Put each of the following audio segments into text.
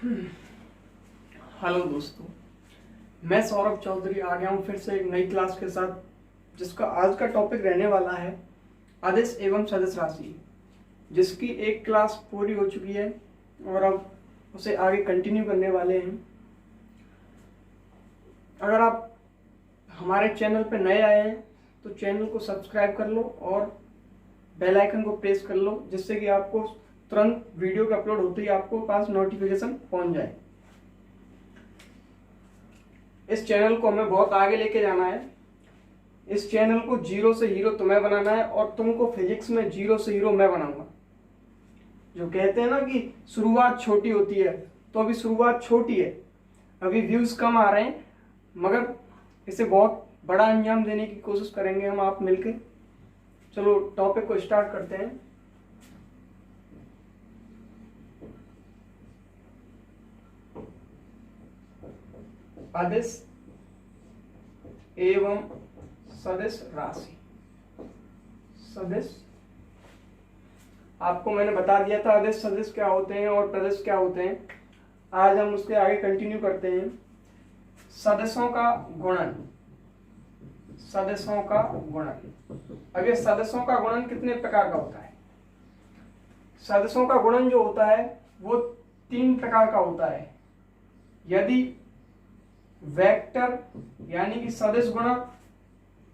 Hello दोस्तों, मैं सौरभ चौधरी आ गया हूँ फिर से एक नई क्लास के साथ, जिसका आज का टॉपिक रहने वाला है अदिश एवं सदिश राशि, जिसकी एक क्लास पूरी हो चुकी है और अब उसे आगे कंटिन्यू करने वाले हैं। अगर आप हमारे चैनल पर नए आए हैं तो चैनल को सब्सक्राइब कर लो और बेल आइकन को प्रेस कर लो, जिससे कि आपको तुरंत वीडियो के अपलोड होते ही आपको पास नोटिफिकेशन पहुंच जाए। इस चैनल को हमें बहुत आगे लेके जाना है। इस चैनल को जीरो से हीरो तुम्हें बनाना है और तुमको फिजिक्स में जीरो से हीरो मैं बनाऊंगा। जो कहते हैं ना कि शुरुआत छोटी होती है, तो अभी शुरुआत छोटी है, अभी व्यूज कम आ रहे हैं, मगर इसे बहुत बड़ा अंजाम देने की कोशिश करेंगे हम आप मिलके। चलो टॉपिक को स्टार्ट करते हैं। अदिश एवं सदिश राशि। सदिश आपको मैंने बता दिया था अदिश सदिश क्या होते हैं और प्रदिश क्या होते हैं। आज हम उसके आगे कंटिन्यू करते हैं। सदिशों का गुणन। सदिशों का गुणन। अब ये सदिशों का गुणन कितने प्रकार का होता है? सदिशों का गुणन जो होता है वो 3 प्रकार का होता है। यदि वेक्टर यानी कि सदिश गुणा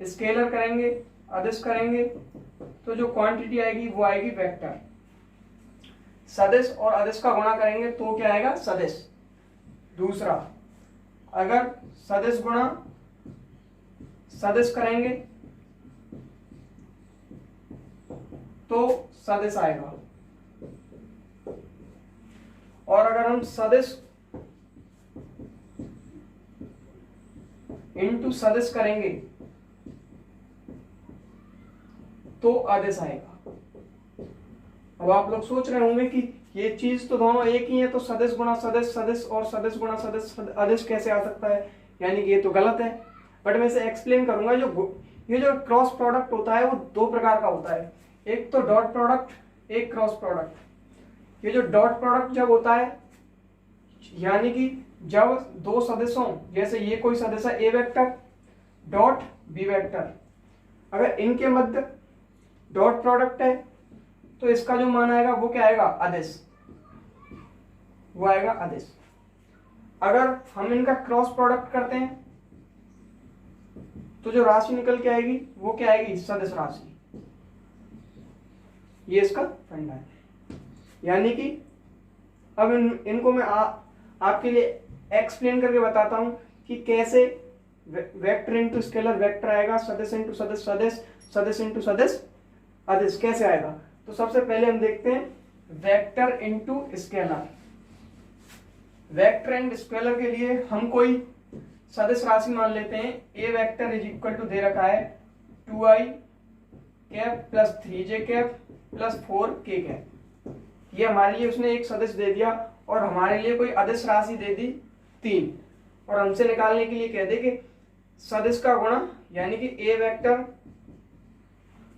स्केलर करेंगे, अदिश करेंगे, तो जो क्वांटिटी आएगी वो आएगी वेक्टर। सदिश और अदिश का गुणा करेंगे तो क्या आएगा? सदिश। दूसरा, अगर सदिश गुणा सदिश करेंगे तो सदिश आएगा, और अगर हम सदिश इनटू सदिश करेंगे तो अदिश आएगा। अब आप लोग सोच रहे होंगे कि ये चीज तो दोनों एक ही है, तो सदिश गुणा सदिश सदिश और सदिश गुणा सदिश अदिश कैसे आ सकता है? यानी कि ये तो गलत है। बट मैं इसे एक्सप्लेन करूंगा। ये जो क्रॉस प्रोडक्ट होता है वो 2 प्रकार का होता है। एक तो डॉट प्रोडक्ट, एक क्रॉस प्रोडक्ट। ये जो डॉट प्रोडक्ट जब होता है, यानी कि जब 2 सदिशों, जैसे ये कोई सदिश है A vector dot B vector, अगर इनके मध्य डॉट प्रोडक्ट है तो इसका जो मान आएगा वो क्या आएगा? अदिश। वो आएगा अदिश। अगर हम इनका क्रॉस प्रोडक्ट करते हैं तो जो राशि निकल के आएगी वो क्या आएगी? सदिश राशि। ये इसका फंडा है। यानी कि अब इनको मैं आपके लिए एक्सप्लेन करके बताता हूं कि कैसे वेक्टर इंटू स्केलर वेक्टर आएगा, सदिश इंटू सदिश सदिश, सदिश इंटू सदिश अदिश कैसे आएगा। तो सबसे पहले हम देखते हैं vector into scalar. Vector and scalar के लिए हम कोई सदिश राशि मान लेते हैं। A vector is equal to दे रखा है 2i cap plus 3j cap plus 4k cap. ये हमारे लिए उसने एक सदिश दे दिया और हमारे लिए कोई अदिश राशि दे दी 3, और हमसे निकालने के लिए कह दे कि सदिश का गुणा यानी कि ए वेक्टर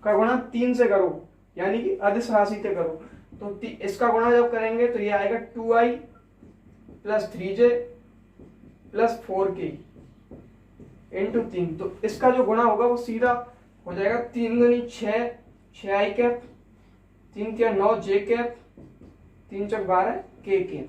का गुणा 3 से करो, यानी कि अदिश राशि से करो। तो इसका गुणा जब करेंगे तो ये आएगा 2i plus 3j plus 4k into 3। तो इसका जो गुणा होगा वो सीधा हो जाएगा 3 दूनी 6, 6i कैप, 3 के 9 j कैप, 3 चौक 12 k कैप।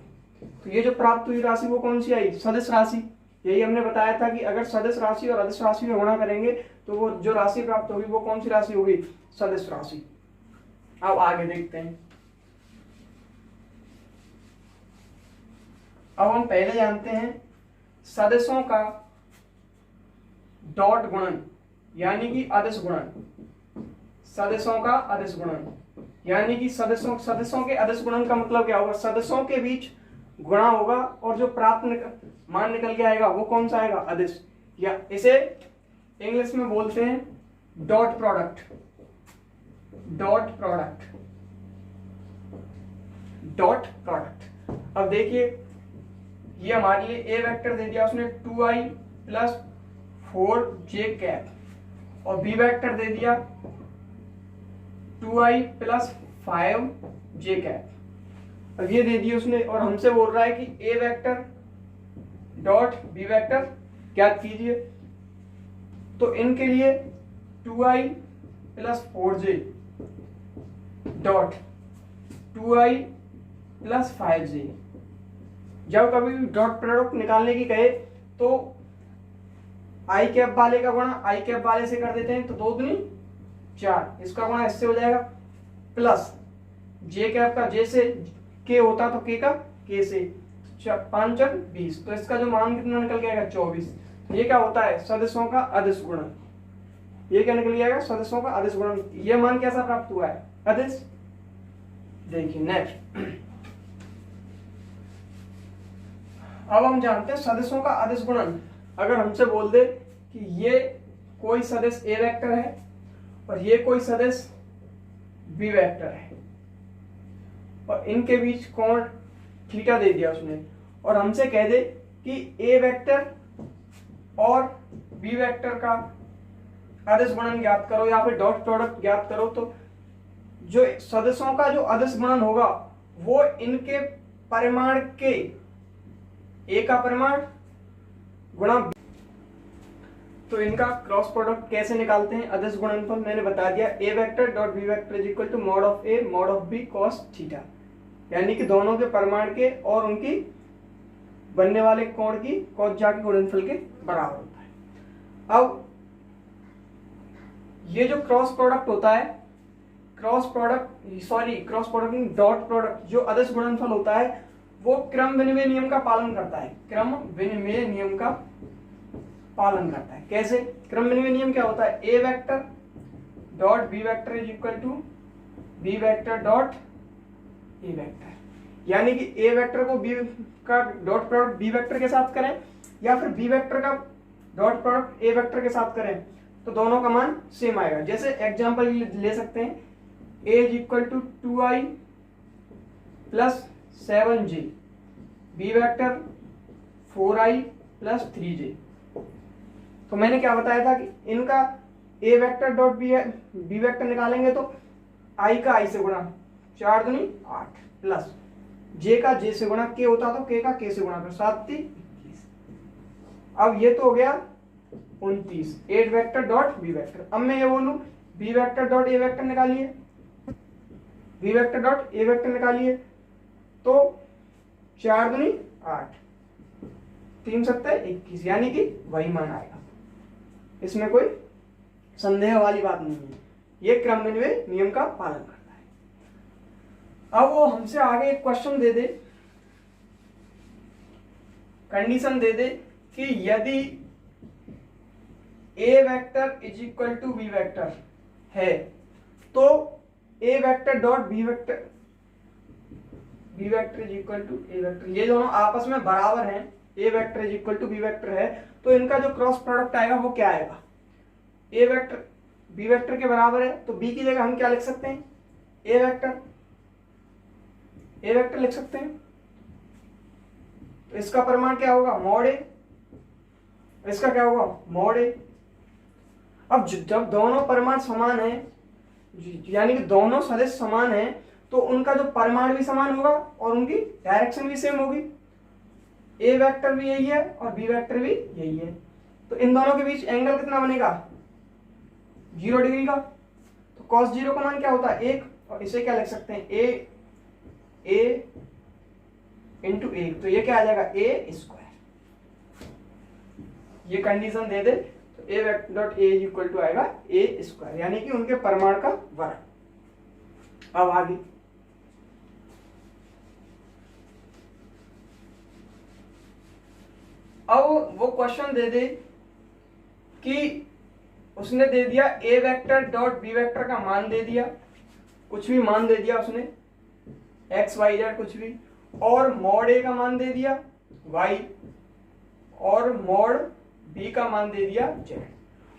तो ये जो प्राप्त हुई राशि वो कौन सी आई? सदिश राशि। यही हमने बताया था कि अगर सदिश राशि और अदिश राशि में गुणा करेंगे तो वो जो राशि प्राप्त होगी वो कौन सी राशि होगी? सदिश राशि। अब आगे देखते हैं। अब हम पहले जानते हैं सदिशों का डॉट गुणन यानी कि अदिश गुणन। सदिशों का अदिश गुणन यानी कि सदिशों के अदिश गुणन का मतलब क्या होगा? सदिशों के बीच गुणा होगा और जो प्राप्त मान निकल के आएगा वो कौन सा आएगा? अदिश। या इसे इंग्लिश में बोलते हैं dot product. Dot product. Dot product. अब देखिए ये हमारे लिए ए वेक्टर दे दिया उसने 2i प्लस 4j कैप, और बी वेक्टर दे दिया 2i प्लस 5j कैप। अब ये दे दिए उसने और हमसे बोल रहा है कि A vector dot B vector ज्ञात कीजिए। तो इनके लिए 2i plus 4j dot 2i plus 5j। जब कभी भी डॉट प्रोडक्ट निकालने की कहे तो आई कैप वाले का गुणा आई कैप वाले से कर देते हैं, तो 2 दूनी 4, इसका गुणा इससे हो जाएगा, प्लस जे कैप का जे से के होता तो के का के से, 5 4 20, तो इसका जो मान कितना निकल के आएगा 24। ये क्या होता है सदिशों का अदिश गुणन। ये क्या निकल जाएगा सदिशों का अदिश गुणन। ये मान कैसा प्राप्त हुआ है अदिश। देखिए नेक्स्ट, अब हम जानते हैं सदिशों का अदिश गुणन। अगर हमसे बोल दे कि ये कोई सदिश ए वेक्टर है और ये कोई सदिश बी वेक्टर है और इनके बीच कोण थीटा दे दिया उसने, और हमसे कह दे कि ए वेक्टर और बी वेक्टर का अदिश गुणन ज्ञात करो या फिर डॉट प्रोडक्ट ज्ञात करो, तो जो सदिशों का जो अदिश गुणन होगा वो इनके परिमाण के ए का परिमाण गुणा, तो इनका क्रॉस प्रोडक्ट कैसे निकालते हैं अदिश गुणनफल मैंने बता दिया। A vector dot B vector is equal to mod of A mod of B cos theta, यानी कि दोनों के परिमाण के और उनकी बनने वाले कोण की कॉस जाके गुणनफल के बराबर होता है। अब ये जो क्रॉस प्रोडक्ट होता है, क्रॉस प्रोडक्ट डॉट प्रोडक्ट जो अदिश गुणनफल होता है वो क्रम विनिमय नियम का पालन करता है। क्रम विनिमय नियम का पालन करता है। कैसे? क्रम विनिमय नियम क्या होता है? A vector dot B vector is equal to B vector dot A vector, यानी कि ए वेक्टर को बी का डॉट प्रोडक्ट बी वेक्टर के साथ करें या फिर बी वेक्टर का डॉट प्रोडक्ट ए वेक्टर के साथ करें तो दोनों का मान सेम आएगा। जैसे एग्जांपल ले सकते हैं, a is equal to 2i plus 7j, B vector 4i plus 3j। तो मैंने क्या बताया था कि इनका a vector dot B vector निकालेंगे तो i का i से गुणा, 4 दूनी 8 प्लस j का j से गुणा, k होता तो k का k से गुणा कर, 7 3 21। अब ये तो हो गया 29 8 वेक्टर डॉट बी वेक्टर। अब मैं ये बोलूं B vector dot A vector निकालिए, B vector dot A vector निकालिए, तो 4 दूनी 8 3 7 21, यानी कि वही मान आएगा। इसमें कोई संदेह वाली बात नहीं है, ये क्रम विनिमय नियम का पालन करता है। अब वो हमसे आगे एक क्वेश्चन दे दे, कंडीशन दे दे कि यदि A vector is equal to B vector है तो A vector dot B vector is equal to A vector, ये दोनों आपस में बराबर हैं, A vector is equal to B vector है, तो इनका जो क्रॉस प्रोडक्ट आएगा वो क्या आएगा? ए वेक्टर बी वेक्टर के बराबर है तो बी की जगह हम क्या लिख सकते हैं? ए वेक्टर लिख सकते हैं। तो इसका परिमाण क्या होगा? मॉड ए। इसका क्या होगा? मॉड ए। अब जब दोनों परिमाण समान है, यानी कि दोनों सदिश समान है, तो उनका जो परिमाण भी समान होगा और उनकी डायरेक्शन भी सेम होगी। ए वेक्टर भी यही है और बी वेक्टर भी यही है, तो इन दोनों के बीच एंगल कितना बनेगा? 0 डिग्री का। तो cos 0 का मान क्या होता है? 1, और इसे क्या लिख सकते हैं? a इंटू 1, तो ये क्या आ जाएगा? a square. ये कंडीशन दे दे तो A vector dot A is equal to आएगा a स्क्वायर, यानी कि उनके परिमाण का वर्ग। अब आगे अब वो क्वेश्चन दे दे कि उसने दे दिया A vector dot B vector का मान दे दिया, कुछ भी मान दे दिया उसने, एक्स वाई जेड कुछ भी, और मॉड ए का मान दे दिया y और मॉड b का मान दे दिया z,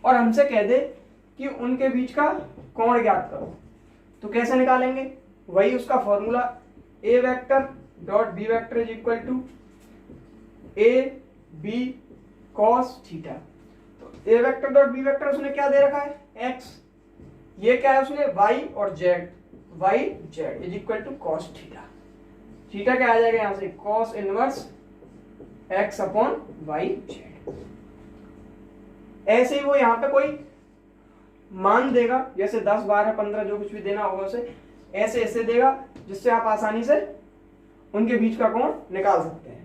और हमसे कह दे कि उनके बीच का कोण ज्ञात करो। तो कैसे निकालेंगे? वही उसका formula, A vector dot B vector is equal to A B cos theta. तो A vector dot B vector उसने क्या दे रखा है? x, ये क्या है उसने? y और z, y z is equal to cos theta. Theta क्या आ जाएगा यहां से, cos inverse X upon Y Z. ऐसे ही वो यहाँ पे कोई मान देगा, जैसे 10 12 15 जो कुछ भी देना होगा उसे ऐसे ऐसे देगा, जिससे आप आसानी से उनके बीच का कोण निकाल सकते हैं।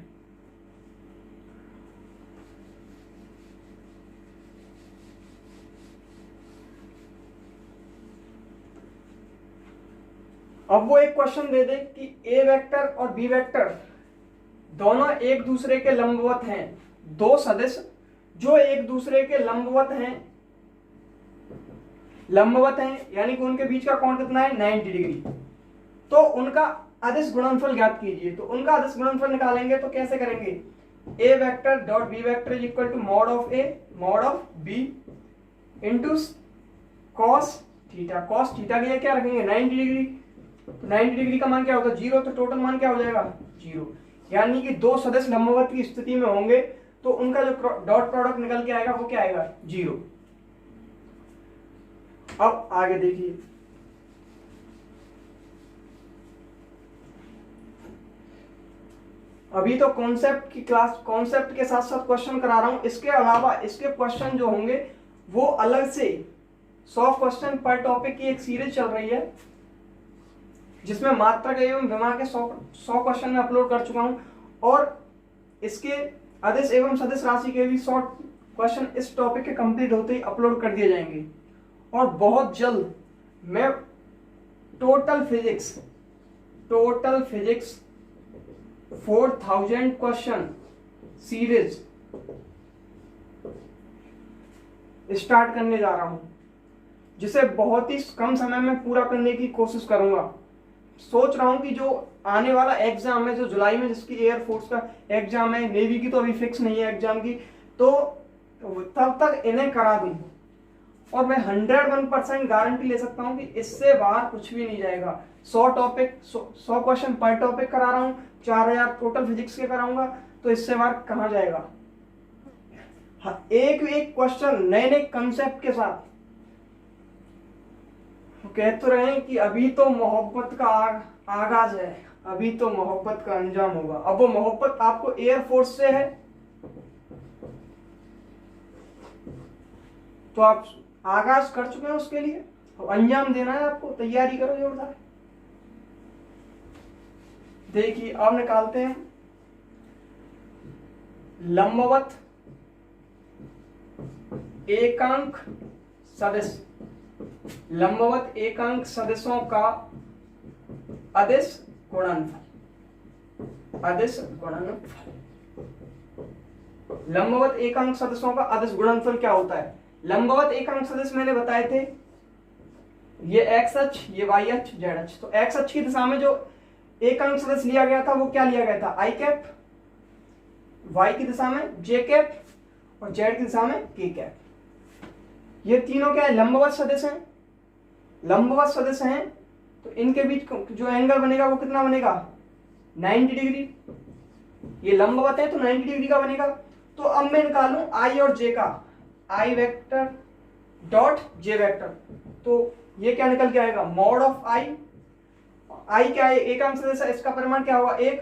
अब वो एक क्वेश्चन दे दे कि ए वेक्टर और बी वेक्टर दोनों एक दूसरे के लंबवत हैं, दो सदिश जो एक दूसरे के लंबवत हैं यानी कि उनके बीच का कोण कितना है 90 डिग्री, तो उनका अदिश गुणनफल ज्ञात कीजिए। तो उनका अदिश गुणनफल निकालेंगे तो कैसे करेंगे, A vector dot B vector is equal to mod of A mod of B into cos theta. Cos theta के लिए क्या रखेंगे 90 डिग्री, तो 90 डिग्री का मान क्या होता है 0, तो टोटल मान क्या हो जाएगा 0। यानी कि दो सदिश लंबवत की स्थिति में होंगे तो उनका जो डॉट प्रोडक्ट निकल के आएगा वो क्या आएगा 0। अब आगे देखिए, अभी तो कॉन्सेप्ट की क्लास, कॉन्सेप्ट के साथ साथ क्वेश्चन करा रहा हूं, इसके अलावा इसके क्वेश्चन जो होंगे वो अलग से 100 क्वेश्चन पर टॉपिक की एक सीरीज चल रही है, जिसमें मात्रक एवं विमा के 100 क्वेश्चन में अपलोड कर चुका हूं, और इसके अदिश एवं सदिश राशि के भी 100 क्वेश्चन इस टॉपिक के कंप्लीट होते ही अपलोड कर दिए जाएंगे। और बहुत जल्द मैं total physics 4000 question series start करने जा रहा हूं, जिसे बहुत ही कम समय में पूरा करने की कोशिश करूंगा। सोच रहा हूं कि जो आने वाला एग्जाम है जो जुलाई में, जिसकी एयरफोर्स का एग्जाम है, नेवी की तो अभी फिक्स नहीं है एग्जाम की, तो तब तक इन्हें करा दूं। और मैं 101% गारंटी ले सकता हूं कि इससे बाहर कुछ भी नहीं जाएगा। 100 क्वेश्चन पर टॉपिक करा रहा हूं, 4000 टोटल फिजिक्स के कराऊंगा, तो इससे बाहर कहां जाएगा। हाँ, एक क्वेश्चन नए नए कंसेप्ट के साथ। कह तो रहे हैं कि अभी तो मोहब्बत का आगाज है, अभी तो मोहब्बत का अंजाम होगा। अब वो मोहब्बत आपको एयरफोर्स से है तो आप आगाज कर चुके हैं उसके लिए, अब अंजाम देना है आपको, तैयारी करो जोरदार। देखिए अब निकालते हैं लंबवत एकांक सदिश, लंबवत एकांक सदिशों का अदिश गुणनफल, अदिश गुणनफल। लंबवत एकांक सदिशों का अदिश गुणनफल क्या होता है। लंबवत एकांक सदिश मैंने बताए थे, ये एक्स अक्ष, ये वाई अक्ष, जेड अक्ष। तो एक्स अक्ष की दिशा में जो एकांक सदिश लिया गया था वो क्या लिया गया था आई कैप, वाई की दिशा में जे कैप, और जेड की दिशा में के कैप। ये तीनों क्या है लंबवत सदिश हैं, लंबवत सदिश हैं, तो इनके बीच जो एंगल बनेगा वो कितना बनेगा 90 डिग्री। ये लंबवत है तो 90 डिग्री का बनेगा। तो अब मैं निकालूं आई और जे का, आई वेक्टर डॉट जे वेक्टर, तो ये क्या निकल के आएगा मॉड ऑफ आई। आई क्या है एकांक सदिश है, इसका परिमाण क्या होगा 1,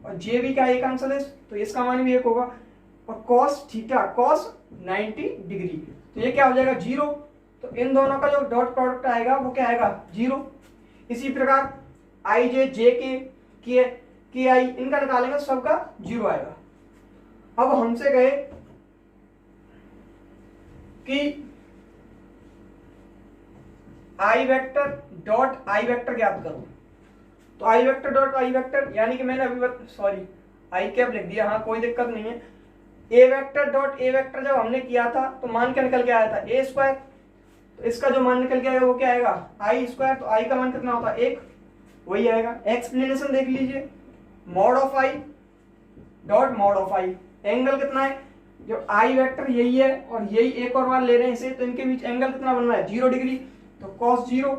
और जे भी क्या है एकांक सदिश, तो इसका मान भी 1 होगा। और कॉस थीटा कॉस 90 डिग्री, तो ये क्या हो जाएगा 0। तो इन दोनों का जो डॉट प्रोडक्ट आएगा वो क्या आएगा 0। इसी प्रकार आई जे के आई इनका निकालेंगे तो सबका 0 आएगा। अब हमसे कहे कि आई वेक्टर डॉट आई वेक्टर ज्ञात करो, तो आई वेक्टर डॉट आई वेक्टर, यानी कि मैंने अभी आई कैप लिख दिया, हाँ कोई दिक्कत नहीं है। A vector dot A vector जब हमने किया था तो मान क्या निकल के आया था ए स्क्वायर, तो इसका जो मान निकल के आएगा वो क्या आएगा आई स्क्वायर। तो आई का मान कितना होता है 1, वही आएगा। एक्सप्लेनेशन देख लीजिए, mod of I dot mod of I, angle कितना है, जो आई वेक्टर यही है और यही एक और बार ले रहे हैं इसे, तो इनके बीच एंगल कितना बन रहा है 0 डिग्री। तो cos 0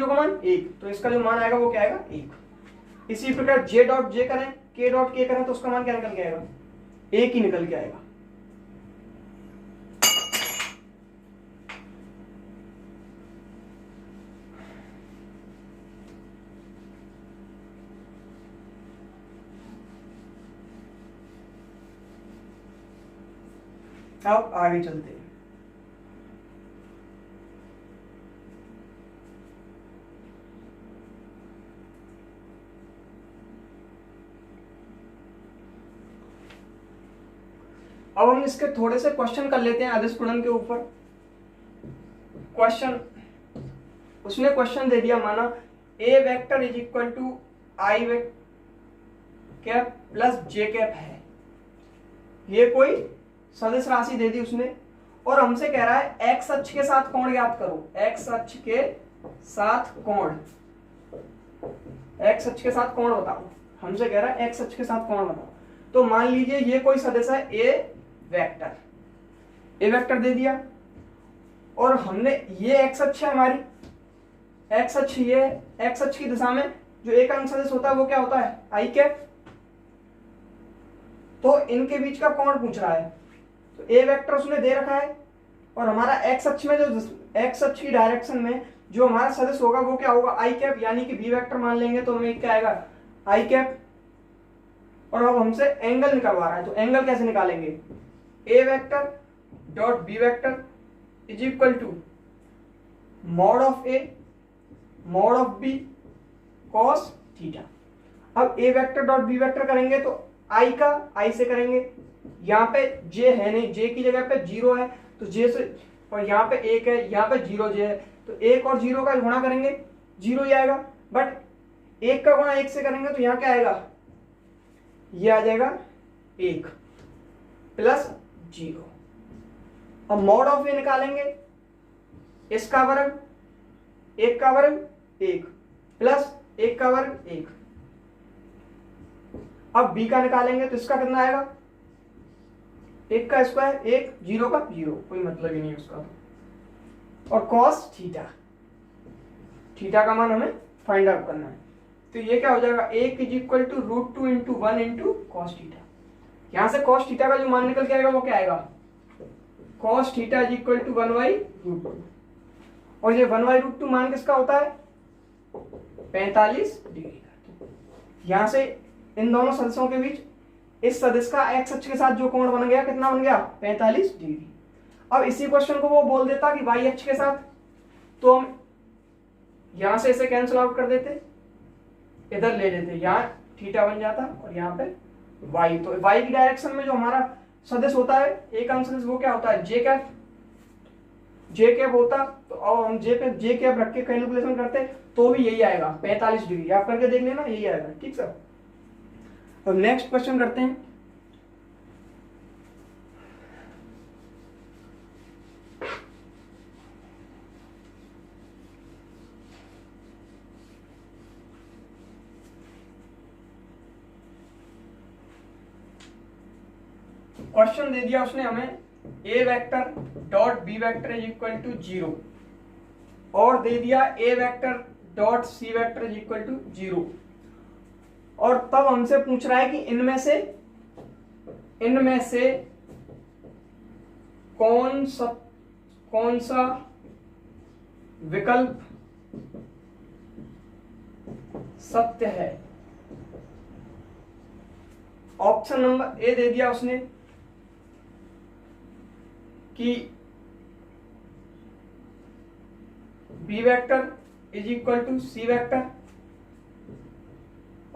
का मान 1, तो इसका जो मान आएगा वो क्या आएगा 1। इसी प्रकार जे डॉट जे करें, के डॉट के करें, तो उसका मान क्या निकल के आएगा 1 ही निकल के आएगा। अब आगे चलते हैं। अब हम इसके थोड़े से क्वेश्चन कर लेते हैं अदिश गुणन के ऊपर। क्वेश्चन, उसने क्वेश्चन दे दिया, माना A vector is equal to I cap plus J cap है। ये कोई सदिश राशि दे दी उसने और हमसे कह रहा है एक्स अक्ष के साथ कोण ज्ञात करो। एक्स अक्ष के साथ कोण, एक्स अक्ष के साथ कोण बताओ। हमसे कह रहा है एक्स अक्ष के साथ कोण बताओ। तो मान लीजिए ये कोई सदिश है ए वेक्टर, ए वेक्टर दे दिया और हमने ये एक्स अक्ष है हमारी, एक्स अक्ष ये, एक्स अक्ष की दिशा में जो एक अंक सदिश होता है वो क्या होता है, आई कैप। तो इनके बीच का कोण पूछ रहा है। तो ए वेक्टर उसने दे रखा है और हमारा एक्स अक्ष में, जो एक्स अक्ष की डायरेक्शन में जो हमारा सदिश होगा वो क्या होगा, आई कैप, यानी कि बी वेक्टर मान लेंगे तो हमें क्या आएगा, आई कैप। और अब हमसे एंगल निकलवा रहा है, तो एंगल कैसे निकालेंगे, A vector dot B vector is equal to mod of A mod of B cos theta. अब A vector dot B vector करेंगे तो आई का आई से करेंगे, यहाँ पे जे है नहीं, जे की जगह पे जीरो है तो जे से, और यहाँ पे एक है, यहाँ पे जीरो जे है तो एक और जीरो का गुणा करेंगे जीरो ही आएगा। बट एक का गुणा एक से करेंगे तो यहाँ क्या आएगा, ये आ जाएगा एक प्लस जीरो। अब मॉड ऑफ ए निकालेंगे, इसका वर्ग, एक का वर्ग एक प्लस एक का वर्ग एक। अब बी का निकालेंगे तो इसका कितना आएगा, एक का स्क्वायर एक, जीरो का जीरो, कोई मतलब ही नहीं उसका। और कॉस थीटा, थीटा का मान हमें फाइंड आउट करना है। तो ये क्या हो जाएगा, एक is equal to root two into one into cos theta. यहां से कॉस थीटा का जो मान निकल के आएगा वो क्या आएगा, cos theta is equal to one by root two. और ये वन बाई रूट टू मान किसका होता है, 45 डिग्री का। यहां से इन दोनों सदिशों के बीच इस सदिश का एक्स अक्ष के साथ जो कोण बन गया, कितना बन गया, 45 डिग्री। अब इसी क्वेश्चन को वो बोल देता कि वाई अक्ष के साथ, तो हम यहां से इसे कैंसिल आउट कर देते, इधर ले लेते, यहाँ थीटा बन जाता और यहाँ पे वाई। तो वाई की डायरेक्शन में जो हमारा सदिश होता है एक अंक सदिश वो क्या होता है, जे कैप, जे कैप होता। तो और हम जे पे जे कैप रख के कैलकुलेशन करते तो भी यही आएगा 45 डिग्री। आप करके देख लेना, यही आएगा। ठीक सर। और नेक्स्ट क्वेश्चन करते हैं। क्वेश्चन दे दिया उसने हमें, A vector dot B vector is equal to zero और दे दिया A vector dot C vector is equal to zero. और तब हमसे पूछ रहा है कि इनमें से कौन सा विकल्प सत्य है। ऑप्शन नंबर ए दे दिया उसने कि B vector is equal to C vector.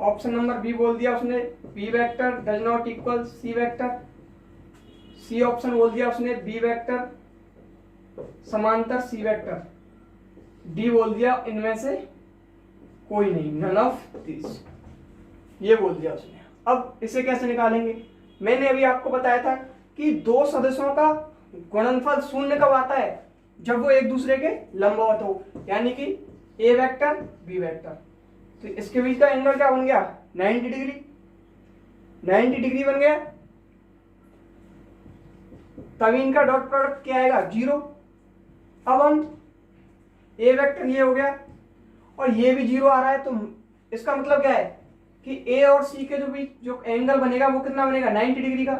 Option number B बोल दिया उसने B vector does not equal C vector. C option बोल दिया उसने बी वेक्टर समांतर सी वेक्टर। डी बोल दिया इनमें से कोई नहीं, नन ऑफ दिस, ये बोल दिया उसने। अब इसे कैसे निकालेंगे, मैंने अभी आपको बताया था कि दो सदिशों का गुणनफल शून्य कब आता है, जब वो एक दूसरे के लंबवत हो, यानी कि ए वेक्टर बी वेक्टर। तो इसके बीच का एंगल क्या बन गया, 90 डिग्री। 90 डिग्री बन गया, तभी इनका डॉट प्रोडक्ट क्या आएगा, जीरो। अब हम ए वेक्टर ये हो गया और ये भी जीरो आ रहा है, तो इसका मतलब क्या है कि ए और सी के जो बीच जो एंगल बनेगा वो कितना बनेगा, 90 डिग्री का।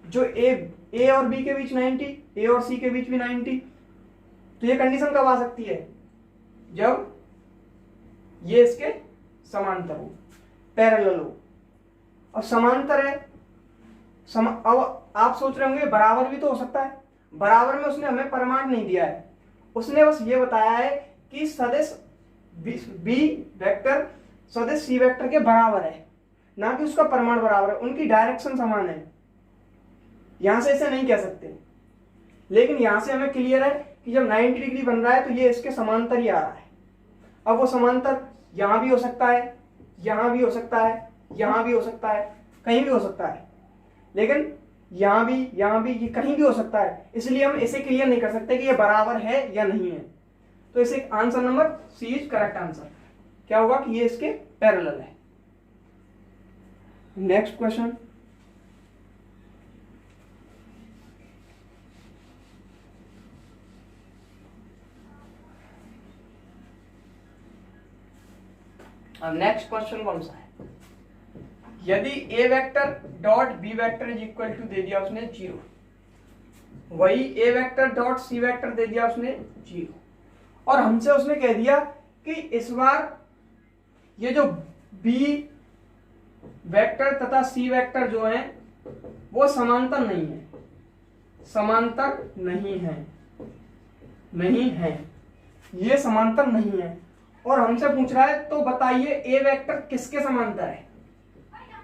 जो ए और बी के बीच 90, ए और सी के बीच भी 90। तो ये कंडीशन कब आ सकती है, जब ये इसके समांतर हो, पैरेलल हो। और समांतर है अब आप सोच रहे होंगे बराबर भी तो हो सकता है। बराबर में उसने हमें परिमाण नहीं दिया है, उसने बस ये बताया है कि सदिश बी वेक्टर सदिश सी वेक्टर के बराबर है, ना कि उसका परिमाण बराबर है। उनकी डायरेक्शन समान है, यहां से इसे नहीं कह सकते। लेकिन यहां से हमें क्लियर है कि जब 90 डिग्री बन रहा है तो ये इसके समांतर ही आ रहा है। अब वो समांतर यहां भी हो सकता है, यहां भी हो सकता है, यहां भी हो सकता है, कहीं भी हो सकता है, लेकिन यहां भी ये कहीं भी हो सकता है। इसलिए हम इसे क्लियर नहीं कर सकते कि ये बराबर है या नहीं है। तो इसे answer number C is correct answer. क्या होगा कि ये इसके पैरेलल है। नेक्स्ट क्वेश्चन, नेक्स्ट क्वेश्चन कौन सा है? यदि A vector dot B vector is equal to दे दिया उसने 0, वही A vector dot C vector दे दिया उसने 0, और हमसे उसने कह दिया कि इस बार ये जो बी वेक्टर तथा सी वेक्टर जो है वो समांतर नहीं है, समांतर नहीं है, नहीं है, ये समांतर नहीं है। और हमसे पूछ रहा है तो बताइए ए वेक्टर किसके समांतर है?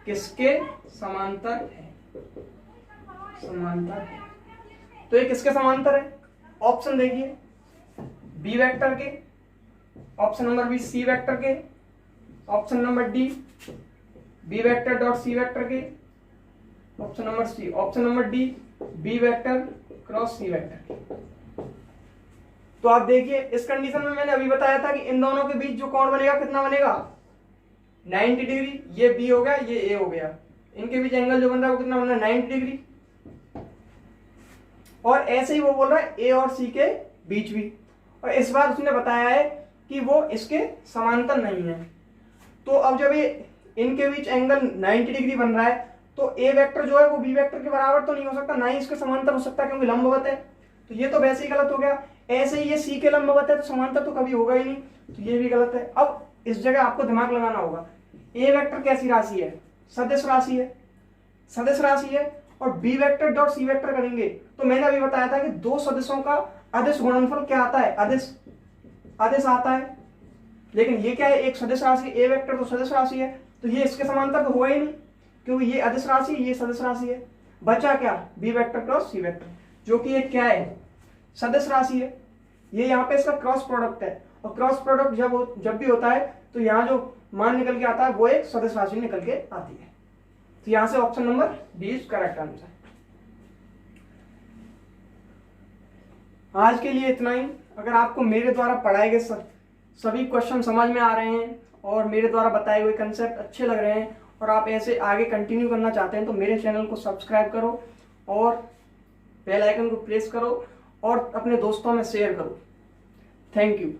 किसके समांतर है? समांतर है। तो ये किसके समांतर है? ऑप्शन देखिए, बी वेक्टर के, option number B C vector के, option number D B vector dot C vector के, option number C, option number D B vector cross C vector के। तो आप देखिए इस कंडीशन में मैंने अभी बताया था कि इन दोनों के बीच जो कोण बनेगा कितना बनेगा? 90 डिग्री। ये बी हो गया, ये ए हो गया, इनके बीच एंगल जो बन रहा है वो कितना बन रहा है? 90 डिग्री। और ऐसे ही वो बोल रहा है ए और सी के बीच भी, और इस बार उसने बताया है कि वो इसके समांतर नहीं है। तो अब जब ये इनके बीच एंगल 90 डिग्री बन रहा है तो ए वेक्टर जो है वो बी वेक्टर के बराबर तो नहीं हो सकता, ना ही इसके समांतर हो सकता क्योंकि लंबवत है। तो ये तो वैसे ही गलत हो गया। ऐसे ही ये सी के लंबवत है तो समांतर तो कभी होगा ही नहीं, तो ये भी गलत है। अब इस जगह आपको दिमाग लगाना होगा, ए वेक्टर कैसी राशि है? सदिश राशि है, सदिश राशि है। और B vector dot C vector करेंगे तो मैंने अभी बताया था कि दो सदिशों का अदिश गुणनफल क्या आता है? अदिश, अदिश आता है। लेकिन ये क्या है? एक सदिश राशि, ए वेक्टर तो सदिश राशि है, तो ये इसके समांतर तो हुआ ही नहीं क्योंकि ये अदिश राशि, ये सदिश राशि है। बचा क्या? B vector cross C vector, जो कि ये क्या है? सदिश राशि है। ये यहाँ पे इसका क्रॉस प्रोडक्ट है, और क्रॉस प्रोडक्ट जब भी होता है तो यहाँ जो मान निकल के आता है वो एक सदिश राशि निकल के आती है। तो यहाँ से option number D is correct answer. आज के लिए इतना ही। अगर आपको मेरे द्वारा पढ़ाए गए सभी क्वेश्चन समझ में आ रहे हैं और मेरे द्वारा बताए हुए कंसेप्ट अच्छे लग रहे हैं और आप ऐसे आगे कंटिन्यू करना चाहते हैं तो मेरे चैनल को सब्सक्राइब करो और बेल आइकन को प्रेस करो और अपने दोस्तों में शेयर करो। Thank you.